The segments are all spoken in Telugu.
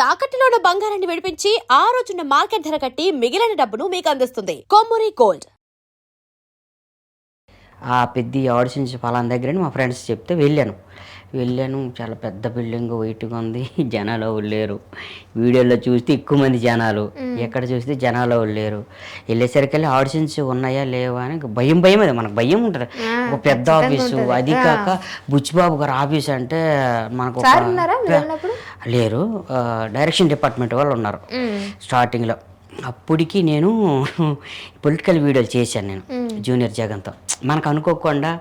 తాకట్టులో ఉన్న బంగారాన్ని విడిపించి ఆ రోజున్న మార్కెట్ ధర కట్టి మిగిలిన డబ్బును మీకు అందిస్తుంది కొమ్మూరి గోల్డ్. ఆ పెద్ద ఆడిషన్స్ ఫలానా దగ్గరని మా ఫ్రెండ్స్ చెప్తే వెళ్ళాను. చాలా పెద్ద బిల్డింగ్ వెయిట్గా ఉంది. జనాలు లేరు. వీడియోలో చూస్తే ఎక్కువ మంది జనాలు, ఎక్కడ చూస్తే జనాలు లేరు. వెళ్ళేసరికి ఆడిషన్స్ ఉన్నాయా లేవా అని భయం అది మనకు భయం ఉంటుంది. ఒక పెద్ద ఆఫీసు, అది కాక బుచ్చిబాబు గారు ఆఫీస్ అంటే మనకు లేరు. డైరెక్షన్ డిపార్ట్మెంట్ వాళ్ళు ఉన్నారు స్టార్టింగ్లో. అప్పటికి నేను పొలిటికల్ వీడియోలు చేశాను నేను జూనియర్ జగన్తో. మనకు అనుకోకుండా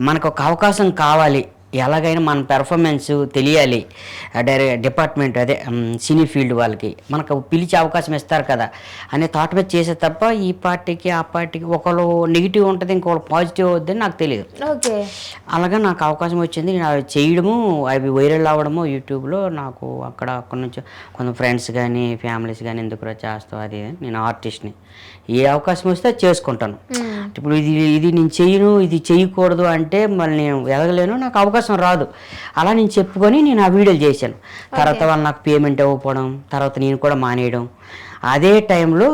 మనకు ఒక అవకాశం కావాలి, ఎలాగైనా మన పెర్ఫార్మెన్స్ తెలియాలి డిపార్ట్మెంట్ అదే సినీ ఫీల్డ్ వాళ్ళకి మనకు పిలిచి అవకాశం ఇస్తారు కదా అనే థాట్ మీద చేసే తప్ప ఈ పార్టీకి ఆ పార్టీకి ఒకళ్ళు నెగిటివ్ ఉంటుంది, ఇంకొకళ్ళు పాజిటివ్ అవుద్దని నాకు తెలియదు. అలాగా నాకు అవకాశం వచ్చింది. నేను అవి చేయడము, అవి వైరల్ అవ్వడము యూట్యూబ్లో. నాకు అక్కడ నుంచి కొంత ఫ్రెండ్స్ కానీ ఫ్యామిలీస్ కానీ ఎందుకు చేస్తావు అది, నేను ఆర్టిస్ట్ని, ఏ అవకాశం వస్తే అది చేసుకుంటాను. ఇప్పుడు ఇది నేను చేయను, ఇది చేయకూడదు అంటే మళ్ళీ నేను ఎదగలేను, నాకు అవకాశం రాదు. అలా నేను చెప్పుకొని నేను ఆ వీడియోలు చేశాను. తర్వాత వాళ్ళు నాకు పేమెంట్ ఇవ్వకపోవడం, తర్వాత నేను కూడా మానేయడం. అదే టైంలో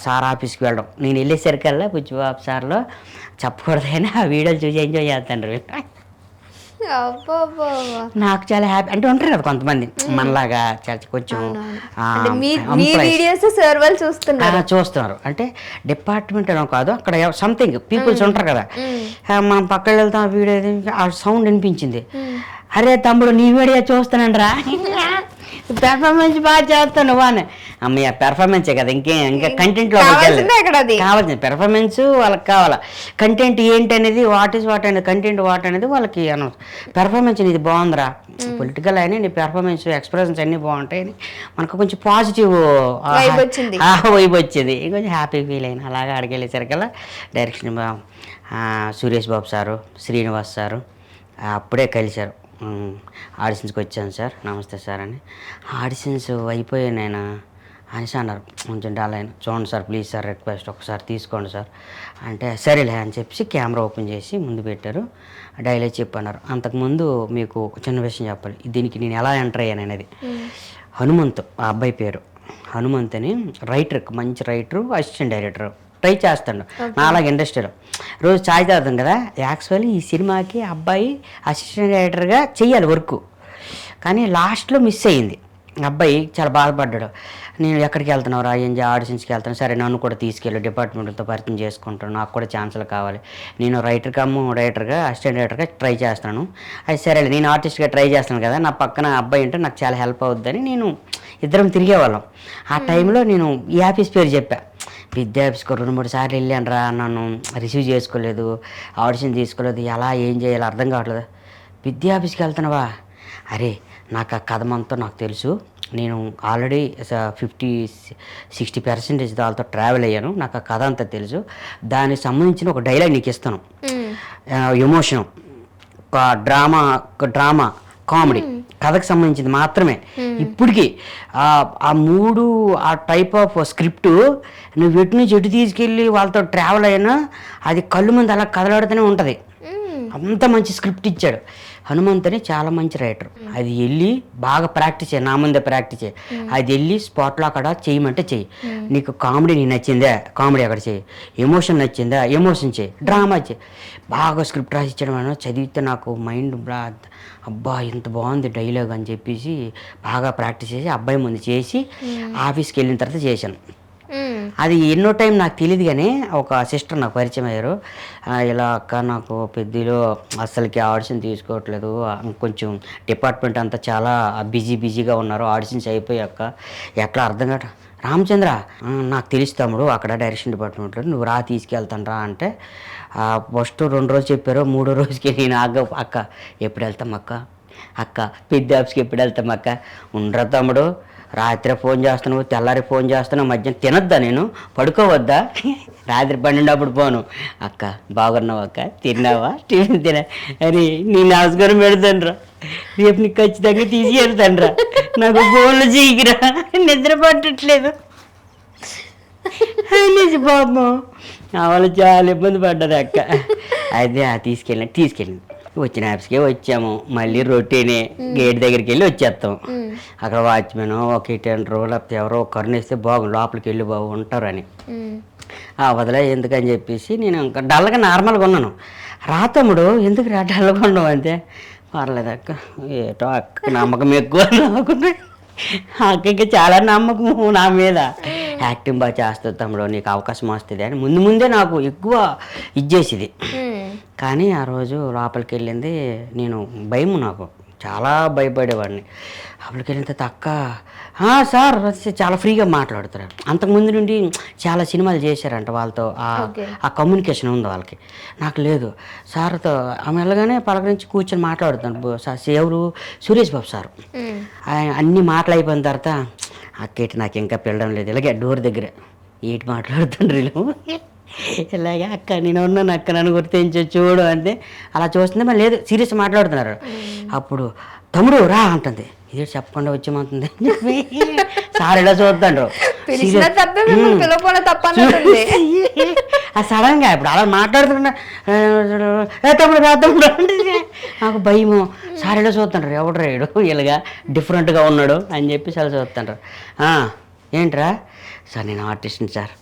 సార్ ఆఫీస్కి వెళ్ళడం. నేను వెళ్ళేసరికల్లా బుచ్చిబాబు సార్లో చెప్పకూడదు కానీ ఆ వీడియోలు చూసి ఎంజాయ్ చేస్తాను. నాకు చాలా హ్యాపీ. అంటే ఉంటారు కదా కొంతమంది మనలాగా కొంచెం చూస్తున్నారు. అంటే డిపార్ట్మెంట్ అనో కాదు, అక్కడ సంథింగ్ పీపుల్స్ ఉంటారు కదా. మనం పక్కన వెళ్తాం, ఆ వీడియో ఆ సౌండ్ వినిపించింది. అరే తమ్ముడు నీ వీడియో చూస్తానండ్రా, పెర్ఫార్మెన్స్ బాగా చేస్తాను వానే. అమ్మయ్య పెర్ఫార్మెన్సే కదా, ఇంకా కంటెంట్లో కావాల్సింది పెర్ఫార్మెన్స్ వాళ్ళకి కావాలా. కంటెంట్ ఏంటి అనేది, వాట్ అనేది కంటెంట్ అనేది వాళ్ళకి అనవసరం. పెర్ఫార్మెన్స్ ఇది బాగుందిరా, పొలిటికల్ అయినా నీ పెర్ఫార్మెన్స్ ఎక్స్ప్రెషన్స్ అన్నీ బాగుంటాయని మనకు కొంచెం పాజిటివ్ వైబ్ వచ్చింది. ఇంకొంచెం హ్యాపీ ఫీల్ అయినా. అలాగా అడిగేసరికల్లా direction Suresh Babu sir, Srinivas sir అప్పుడే కలిశారు. ఆడిషన్స్కి వచ్చాను సార్, నమస్తే సార్ అని. ఆడిషన్స్ అయిపోయాయి నేను అనేసి అన్నారు. కొంచెం డల్ అయినా, చూడండి సార్ ప్లీజ్ సార్ రిక్వెస్ట్ ఒకసారి తీసుకోండి సార్ అంటే సరేలే అని చెప్పి కెమెరా ఓపెన్ చేసి ముందు పెట్టారు. డైలాగ్ చెప్పన్నారు. అంతకుముందు మీకు చిన్న విషయం చెప్పాలి, దీనికి నేను ఎలా ఎంటర్ అయ్యాను అనేది. హనుమంత్ ఆ అబ్బాయి పేరు హనుమంత్ అని, రైటర్, మంచి రైటరు, అసిస్టెంట్ డైరెక్టర్, ట్రై చేస్తాడు నాలాగా ఇండస్ట్రీలో. రోజు ఛాయ్ తాగుతాం కదా. యాక్చువల్లీ ఈ సినిమాకి అబ్బాయి అసిస్టెంట్ డైరెక్టర్గా చెయ్యాలి వర్క్, కానీ లాస్ట్లో మిస్ అయ్యింది. అబ్బాయి చాలా బాధపడ్డాడు. నేను ఎక్కడికి వెళ్తున్నావురా, ఏం ఆడిషన్స్కి వెళ్తాను, సరే నన్ను కూడా తీసుకెళ్ళి డిపార్ట్మెంట్తో పరిచయం చేసుకుంటాను, నాకు కూడా ఛాన్సులు కావాలి, నేను డైరెక్టర్గా అసిస్టెంట్ డైరెక్టర్గా ట్రై చేస్తాను. అది సరేలే, నేను ఆర్టిస్ట్గా ట్రై చేస్తాను కదా, నా పక్కన అబ్బాయి అంటే నాకు చాలా హెల్ప్ అవుద్దని నేను ఇద్దరం తిరిగేవాళ్ళం. ఆ టైంలో నేను ఈ ఆఫీస్ పేరు చెప్పా. విద్యా ఆఫీస్కి 2-3 సార్లు వెళ్ళాను రా, నన్ను రిసీవ్ చేసుకోలేదు, ఆడిషన్ తీసుకోలేదు, ఎలా ఏం చేయాలో అర్థం కావట్లేదు. విద్యా ఆఫీస్కి వెళ్తున్నావా, అరే నాకు ఆ కథమంతా నాకు తెలుసు, నేను ఆల్రెడీ 50-60% దాంతో ట్రావెల్ అయ్యాను, నాకు ఆ కథ అంతా తెలుసు, దానికి సంబంధించిన ఒక డైలాగ్ నీకు ఇస్తాను, ఎమోషన్, ఒక డ్రామా కామెడీ కథకు సంబంధించింది మాత్రమే. ఇప్పటికీ ఆ 3 ఆ టైప్ ఆఫ్ స్క్రిప్టు నువ్వు ఎటు నుంచి ఎటు తీసుకెళ్ళి వాళ్ళతో ట్రావెల్ అయినా అది కళ్ళు ముందు అలా కదలాడుతూనే ఉంటుంది. అంత మంచి స్క్రిప్ట్ ఇచ్చాడు. హనుమంత్ అని చాలా మంచి రైటర్. అది వెళ్ళి బాగా ప్రాక్టీస్ చేయి, నా ముందే ప్రాక్టీస్ చేయి. అది వెళ్ళి స్పాట్లో అక్కడ చేయమంటే చెయ్యి. నీకు కామెడీ నీకు నచ్చిందా, కామెడీ అక్కడ చేయి. ఎమోషన్ నచ్చిందా, ఎమోషన్ చేయి. డ్రామా చేయి. బాగా స్క్రిప్ట్ రాసి ఇచ్చడం వల్ల చదివితే నాకు మైండ్ అబ్బా ఇంత బాగుంది డైలాగ్ అని చెప్పేసి బాగా ప్రాక్టీస్ చేసి అబ్బాయి ముందు చేసి ఆఫీస్కి వెళ్ళిన తర్వాత చేశాను. అది ఎన్నో టైం నాకు తెలియదు, కానీ ఒక సిస్టర్ నాకు పరిచయం అయ్యారు. ఇలా అక్క నాకు పెద్దలో అస్సలకి ఆడిషన్ తీసుకోవట్లేదు, కొంచెం డిపార్ట్మెంట్ అంతా చాలా బిజీగా ఉన్నారు, ఆడిషన్స్ అయిపోయాక ఎట్లా అర్థం కాదు. రామచంద్ర నాకు తెలుసు తమ్ముడు అక్కడ డైరెక్షన్ డిపార్ట్మెంట్లో, నువ్వు రా తీసుకెళ్తాను రా అంటే ఫస్ట్ 2 రోజులు చెప్పారు. 3వ రోజుకి నేను అక్క ఎప్పుడు వెళ్తాం అక్క పెద్ద ఆఫీస్కి ఎప్పుడు వెళ్తాం అక్క, ఉండరా తమ్ముడు, రాత్రి ఫోన్ చేస్తున్నావు, తెల్లారి ఫోన్ చేస్తున్నావు, మధ్యాహ్నం తినొద్దా, నేను పడుకోవద్దా, రాత్రి 12 పోను, అక్క బాగున్నావు అక్క, తిన్నావా, టిఫిన్ అని నేను నమస్కారం పెడతాను రా, రేపు నీకు ఖచ్చితంగా తీసుకెళ్తాను రా, నాకు ఫోన్లు చేయకురా, నిద్ర పట్టట్లేదు అనేసి పాపం వాళ్ళు చాలా ఇబ్బంది పడ్డది అక్క. అయితే తీసుకెళ్ళింది. వచ్చిన యాప్స్కే వచ్చాము, మళ్ళీ రొటీనే గేట్ దగ్గరికి వెళ్ళి వచ్చేస్తాం. అక్కడ వాచ్మెన్ ఒక టెండరు లేకపోతే ఎవరో కరుణిస్తే బాగుంది లోపలికి వెళ్ళి బాగుంటారని వదిలే ఎందుకని చెప్పేసి నేను ఇంకా డల్గా నార్మల్గా ఉన్నాను. రా తమ్ముడు ఎందుకు రా డల్గా ఉన్నావు అంటే, పర్లేదు అక్క ఏటో అక్క నమ్మకం ఎక్కువ నాకున్నా. అక్కకి చాలా నమ్మకం నా మీద, యాక్టింగ్ బాగా చేస్తుంది తమ్ముడు నీకు అవకాశం వస్తుంది అని ముందే నాకు ఎక్కువ ఇచ్చేసేది. కానీ ఆ రోజు లోపలికి వెళ్ళింది నేను భయం, నాకు చాలా భయపడేవాడిని. లోపలికి వెళ్ళిన తర్వాత అక్క సార్ చాలా ఫ్రీగా మాట్లాడుతారు. అంతకుముందు నుండి చాలా సినిమాలు చేశారంట వాళ్ళతో, ఆ కమ్యూనికేషన్ ఉంది వాళ్ళకి, నాకు లేదు. సార్తో ఆమె వెళ్ళగానే పలకరించి కూర్చొని మాట్లాడుతాను. ఎవరు సురేష్ బాబు సార్. అన్ని మాటలు అయిపోయిన తర్వాత అక్కేటి నాకు ఇంకా పిల్లడం లేదు, ఇలాగే డోర్ దగ్గర ఏటి మాట్లాడుతుండ్రు ఇలాగే అక్క నేను ఉన్నాను అక్క నన్ను గుర్తించు చూడు అంటే అలా చూస్తుంటే మరి లేదు సీరియస్ మాట్లాడుతున్నారు. అప్పుడు తమ్ముడు రా అంటుంది, ఇదే చెప్పకుండా వచ్చేమంటుంది అని చెప్పి సార్ ఇలా చూస్తాడు. సడన్ గా ఇప్పుడు అలా మాట్లాడుతున్నా తమ్ముడు రా తమ్ముడు అంటే నాకు భయము. సార్ ఇలా చూస్తుంటారు, ఎవడు రాడు ఇలాగా డిఫరెంట్గా ఉన్నాడు అని చెప్పి చాలా చూస్తుంటారు. ఏంట్రా సార్ నేను ఆర్టిస్ట్ని సార్.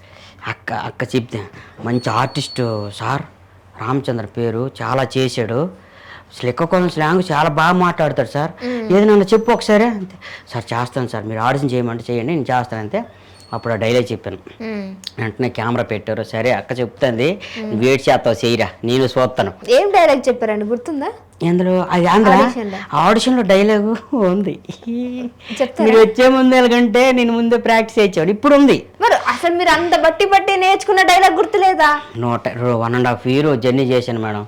అక్క చెప్తే మంచి ఆర్టిస్టు సార్, రామచంద్ర పేరు చాలా చేశాడు, శ్రీకాకుళం స్లాంగ్ చాలా బాగా మాట్లాడతాడు సార్, ఏది నన్ను చెప్పు ఒకసారి అంతే. సార్ చేస్తాను సార్, మీరు ఆడిషన్ చేయమంటే చేయండి నేను చేస్తాను అంతే. అప్పుడు ఆ డైలాగ్ చెప్పాను, వెంటనే కెమెరా పెట్టారు. సరే అక్క చెప్తుంది వెయిట్ చేస్తావు చేయరా నేను చూస్తాను. ఏం డైలాగ్ చెప్పారండి గుర్తుందా? అందులో అది ఆడిషన్లో డైలాగు ఉంది, మీరు వచ్చే ముందు ఎలాగంటే నేను ముందే ప్రాక్టీస్ చేయించాను, ఇప్పుడు ఉంది. మరి అసలు మీరు అంత బట్టి నేర్చుకున్న డైలాగ్ గుర్తులేదా? 1.5 year జర్నీ చేశాను మేడం.